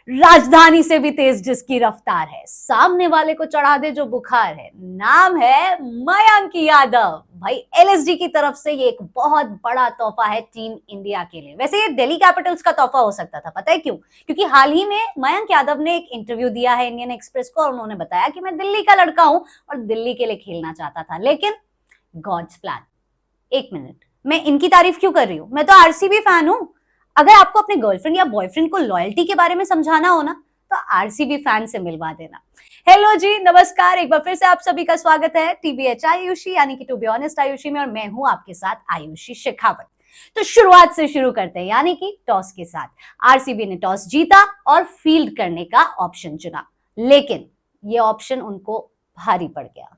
राजधानी से भी तेज जिसकी रफ्तार है, सामने वाले को चढ़ा दे जो बुखार है, नाम है मयंक यादव। भाई एलएसजी की तरफ से ये एक बहुत बड़ा तोहफा है टीम इंडिया के लिए। वैसे ये दिल्ली कैपिटल्स का तोहफा हो सकता था, पता है क्यों? क्योंकि हाल ही में मयंक यादव ने एक इंटरव्यू दिया है इंडियन एक्सप्रेस को और उन्होंने बताया कि मैं दिल्ली का लड़का हूं और दिल्ली के लिए खेलना चाहता था, लेकिन गॉड्स प्लान। एक मिनट, मैं इनकी तारीफ क्यों कर रही हूं? मैं तो आरसीबी फैन हूं। अगर आपको अपने गर्लफ्रेंड या बॉयफ्रेंड को लॉयल्टी के बारे में समझाना हो ना, तो आरसीबी फैन से मिलवा देना। हेलो जी, नमस्कार, एक बार फिर से आप सभी का स्वागत है टीबीएच आयुषी यानी कि टू बी ऑनेस्ट आयुषी में, और मैं हूं आपके साथ आयुषी शेखावत। तो शुरुआत से शुरू करते हैं, यानी कि टॉस के साथ। आरसीबी ने टॉस जीता और फील्ड करने का ऑप्शन चुना, लेकिन ये ऑप्शन उनको भारी पड़ गया।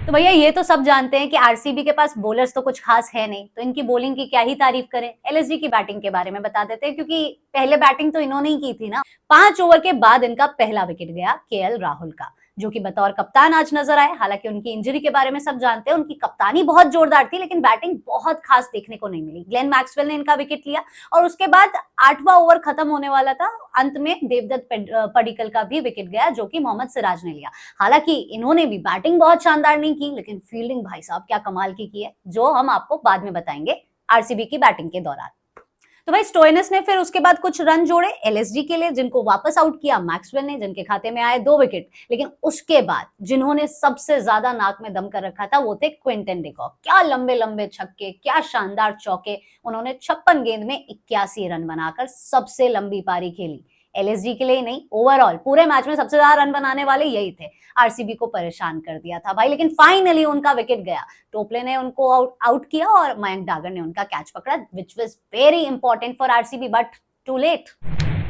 तो भैया ये तो सब जानते हैं कि आरसीबी के पास बॉलर्स तो कुछ खास है नहीं, तो इनकी बॉलिंग की क्या ही तारीफ करें। एलएसजी की बैटिंग के बारे में बता देते हैं, क्योंकि पहले बैटिंग तो इन्होंने ही की थी ना। 5 ओवर के बाद इनका पहला विकेट गया केएल राहुल का, जो कि बतौर कप्तान आज नजर आए। हालांकि उनकी इंजरी के बारे में सब जानते हैं, उनकी कप्तानी बहुत जोरदार थी, लेकिन बैटिंग बहुत खास देखने को नहीं मिली। ग्लेन मैक्सवेल ने इनका विकेट लिया और उसके बाद 8वां ओवर खत्म होने वाला था, अंत में देवदत्त पडिक्कल का भी विकेट गया, जो कि मोहम्मद सिराज ने लिया। हालांकि इन्होंने भी बैटिंग बहुत शानदार नहीं की, लेकिन फील्डिंग भाई साहब क्या कमाल की है, जो हम आपको बाद में बताएंगे आरसीबी की बैटिंग के दौरान। तो भाई स्टोइनिस ने फिर उसके बाद कुछ रन जोड़े एलएसजी के लिए, जिनको वापस आउट किया मैक्सवेल ने, जिनके खाते में आए 2 विकेट। लेकिन उसके बाद जिन्होंने सबसे ज्यादा नाक में दम कर रखा था वो थे क्विंटन डिकॉक। क्या लंबे लंबे छक्के, क्या शानदार चौके। उन्होंने 56 गेंद में 81 रन बनाकर सबसे लंबी पारी खेली। एलएसजी के लिए नहीं, ओवरऑल पूरे मैच में सबसे ज्यादा रन बनाने वाले यही थे। आरसीबी को परेशान कर दिया था भाई, लेकिन फाइनली उनका विकेट गया। टोपले ने उनको आउट किया और मयंक डागर ने उनका कैच पकड़ा, which was very important for RCB, but too late.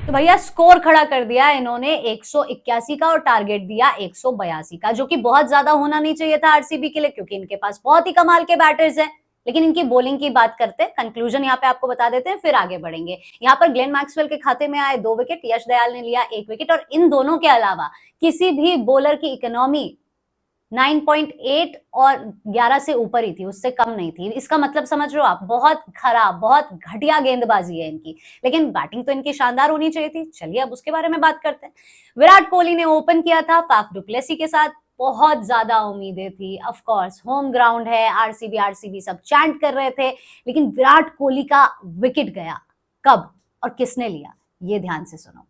तो भैया स्कोर खड़ा कर दिया इन्होंने 181 का और टारगेट दिया 182 का, जो कि बहुत ज्यादा होना नहीं चाहिए था आरसीबी के लिए, क्योंकि इनके पास बहुत ही कमाल के बैटर्स हैं। लेकिन इनकी बॉलिंग की बात करते हैं, कंक्लूजन यहाँ पे आपको बता देते हैं, फिर आगे बढ़ेंगे। यहाँ पर ग्लेन मैक्सवेल के खाते में आए 2 विकेट, यश दयाल ने लिया 1 विकेट, और इन दोनों के अलावा किसी भी बॉलर की इकोनॉमी 9.8 और 11 से ऊपर ही थी, उससे कम नहीं थी। इसका मतलब समझ रहे हो आप, बहुत खराब, बहुत घटिया गेंदबाजी है इनकी। लेकिन बैटिंग तो इनकी शानदार होनी चाहिए थी। चलिए अब उसके बारे में बात करते हैं। विराट कोहली ने ओपन किया था फाफ डु प्लेसी के साथ। बहुत ज्यादा उम्मीदें थी, ऑफ कोर्स होम ग्राउंड है, आरसीबी सब चैंट कर रहे थे, लेकिन विराट कोहली का विकेट गया। कब और किसने लिया, ये ध्यान से सुनो।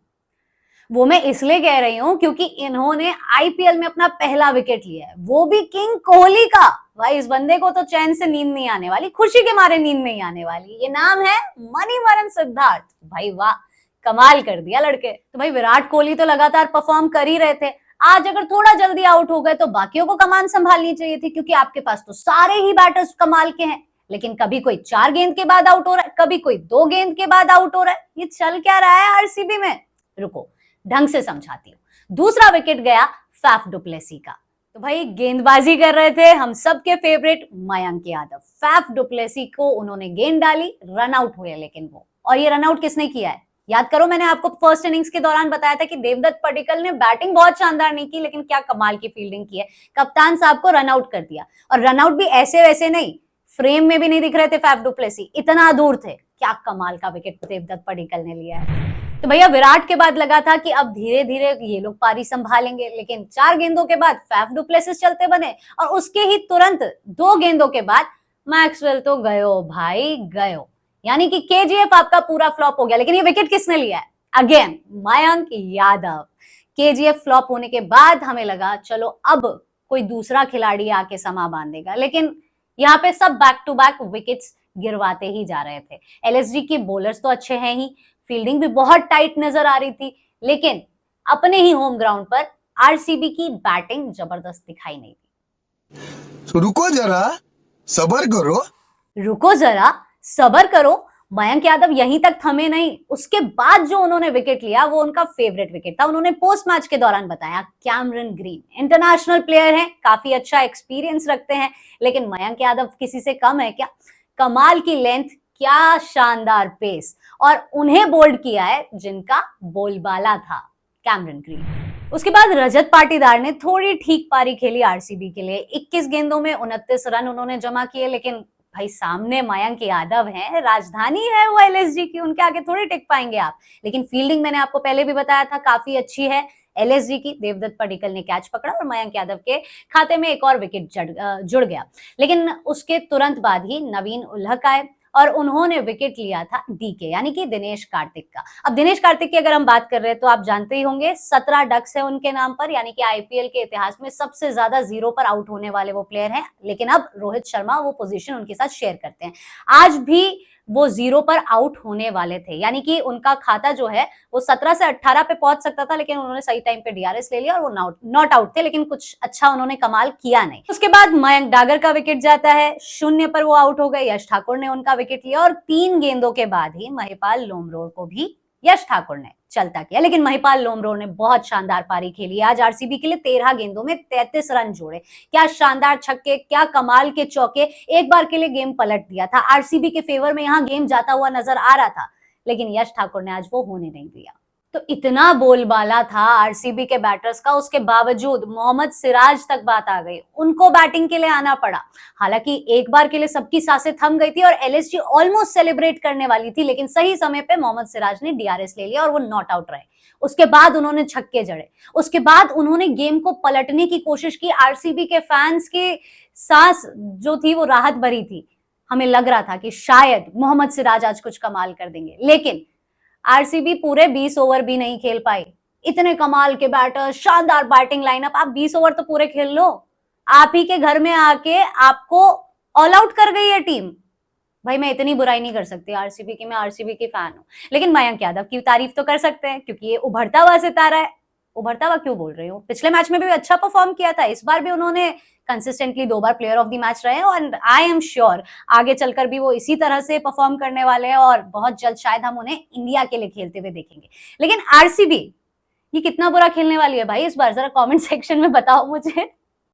वो मैं इसलिए कह रही हूं क्योंकि इन्होंने आईपीएल में अपना पहला विकेट लिया है, वो भी किंग कोहली का। भाई इस बंदे को तो चैन से नींद नहीं आने वाली, खुशी के मारे नींद नहीं आने वाली। ये नाम है मणिवरन सिद्धार्थ। भाई वाह, कमाल कर दिया लड़के। तो भाई विराट कोहली तो लगातार परफॉर्म कर ही रहे थे। आज अगर थोड़ा जल्दी आउट हो गए तो बाकियों को कमान संभालनी चाहिए थी, क्योंकि आपके पास तो सारे ही बैटर्स कमाल के हैं। लेकिन कभी कोई 4 गेंद के बाद आउट हो रहा है, कभी कोई 2 गेंद के बाद आउट हो रहा है। ये चल क्या रहा है आरसीबी में? रुको ढंग से समझाती हूँ। दूसरा विकेट गया फाफ डु प्लेसी का। तो भाई गेंदबाजी कर रहे थे हम सबके favourite Mayank Yadav. Faf du Plessis को उन्होंने गेंद डाली, रन आउट हुए, लेकिन वो, और ये रन आउट किसने किया है? याद करो, मैंने आपको फर्स्ट इनिंग्स के दौरान बताया था कि देवदत्त पडिक्कल ने बैटिंग बहुत शानदार नहीं की, लेकिन क्या कमाल की फील्डिंग की है। कप्तान साहब को रन आउट कर दिया, और रन आउट भी ऐसे वैसे नहीं, फ्रेम में भी नहीं दिख रहे थे फाफ डु प्लेसी, इतना दूर थे। क्या कमाल का विकेट देवदत्त पडिक्कल ने लिया है। तो भैया विराट के बाद लगा था कि अब धीरे धीरे ये लोग पारी संभालेंगे, लेकिन 4 गेंदों के बाद फाफ डु प्लेसिस चलते बने, और उसके ही तुरंत 2 गेंदों के बाद मैक्सवेल तो गयो भाई गयो। यानी कि केजीएफ आपका पूरा फ्लॉप हो गया। लेकिन ये विकेट किसने लिया है? Again Mayank Yadav. KGF flop होने के बाद हमें लगा चलो अब कोई दूसरा खिलाड़ी आके समा बांधेगा, लेकिन यहाँ पे सब बैक टू बैक विकेट्स गिरवाते ही जा रहे थे। एलएसजी की बॉलर्स तो अच्छे हैं ही, फील्डिंग भी बहुत टाइट नजर आ रही थी, लेकिन अपने ही होम ग्राउंड पर आरसीबी की बैटिंग जबरदस्त दिखाई नहीं दी। तो रुको जरा, सबर करो। रुको जरा सबर करो। मयंक यादव यहीं तक थमे नहीं, उसके बाद जो उन्होंने विकेट लिया वो उनका फेवरेट विकेट था। उन्होंने पोस्ट मैच के दौरान बताया कैमरन ग्रीन इंटरनेशनल प्लेयर हैं, काफी अच्छा एक्सपीरियंस रखते हैं, लेकिन मयंक यादव किसी से कम है क्या? कमाल की लेंथ, क्या शानदार पेस, और उन्हें बोल्ड किया है जिनका बोलबाला था, कैमरन ग्रीन। उसके बाद रजत पाटीदार ने थोड़ी ठीक पारी खेली आरसीबी के लिए। 21 गेंदों में 29 रन उन्होंने जमा किए, लेकिन भाई सामने मयंक यादव हैं, राजधानी है वो एलएसजी की, उनके आगे थोड़ी टिक पाएंगे आप। लेकिन फील्डिंग मैंने आपको पहले भी बताया था काफी अच्छी है एलएसजी की। देवदत्त पडिक्कल ने कैच पकड़ा और मयंक यादव के खाते में एक और विकेट जुड़ गया। लेकिन उसके तुरंत बाद ही नवीन उल्हक आए और उन्होंने विकेट लिया था डीके यानी कि दिनेश कार्तिक का। अब दिनेश कार्तिक की अगर हम बात कर रहे हैं तो आप जानते ही होंगे 17 डक्स है उनके नाम पर, यानी कि आईपीएल के इतिहास में सबसे ज्यादा जीरो पर आउट होने वाले वो प्लेयर हैं। लेकिन अब रोहित शर्मा वो पोजीशन उनके साथ शेयर करते हैं। आज भी वो जीरो पर आउट होने वाले थे, यानी कि उनका खाता जो है वो 17 से 18 पे पहुंच सकता था, लेकिन उन्होंने सही टाइम पे डीआरएस ले लिया और वो नॉट आउट थे। लेकिन कुछ अच्छा उन्होंने कमाल किया नहीं। उसके बाद मयंक डागर का विकेट जाता है, 0 पर वो आउट हो गए। यश ठाकुर ने उनका विकेट लिया और 3 गेंदों के बाद ही महिपाल लोमरोर को भी यश ठाकुर ने चलता किया। लेकिन महिपाल लोमरोर ने बहुत शानदार पारी खेली आज आरसीबी के लिए। 13 गेंदों में 33 रन जोड़े। क्या शानदार छक्के, क्या कमाल के चौके, एक बार के लिए गेम पलट दिया था। आरसीबी के फेवर में यहां गेम जाता हुआ नजर आ रहा था, लेकिन यश ठाकुर ने आज वो होने नहीं दिया। तो इतना बोलबाला था आरसीबी के बैटर्स का, उसके बावजूद मोहम्मद सिराज तक बात आ गई, उनको बैटिंग के लिए आना पड़ा। हालांकि एक बार के लिए सबकी सांसें थम गई थी और एलएसजी ऑलमोस्ट सेलिब्रेट करने वाली थी, लेकिन सही समय पे मोहम्मद सिराज ने डीआरएस ले लिया और वो नॉट आउट रहे। उसके बाद उन्होंने छक्के जड़े, उसके बाद उन्होंने गेम को पलटने की कोशिश की। आरसीबी के फैंस की सांस जो थी वो राहत भरी थी। हमें लग रहा था कि शायद मोहम्मद सिराज आज कुछ कमाल कर देंगे, लेकिन आरसीबी पूरे 20 ओवर भी नहीं खेल पाई। इतने कमाल के बैटर, शानदार बैटिंग लाइनअप, आप 20 ओवर तो पूरे खेल लो। आप ही के घर में आके आपको ऑल आउट कर गई है टीम। भाई मैं इतनी बुराई नहीं कर सकती आरसीबी की, मैं आरसीबी की फैन हूं। लेकिन मयंक यादव की तारीफ तो कर सकते हैं क्योंकि ये उभरता हुआ सितारा है। उभरता हुआ क्यों बोल रही हूँ, पिछले मैच में भी अच्छा परफॉर्म किया था, इस बार भी उन्होंने consistently 2 bar player of the match रहे हैं और आई एम श्योर आगे चलकर भी वो इसी तरह से परफॉर्म करने वाले हैं और बहुत जल्द शायद हम उन्हें इंडिया के लिए खेलते हुए देखेंगे। लेकिन आरसीबी ये कितना बुरा खेलने वाली है भाई इस बार, जरा कमेंट सेक्शन में बताओ मुझे।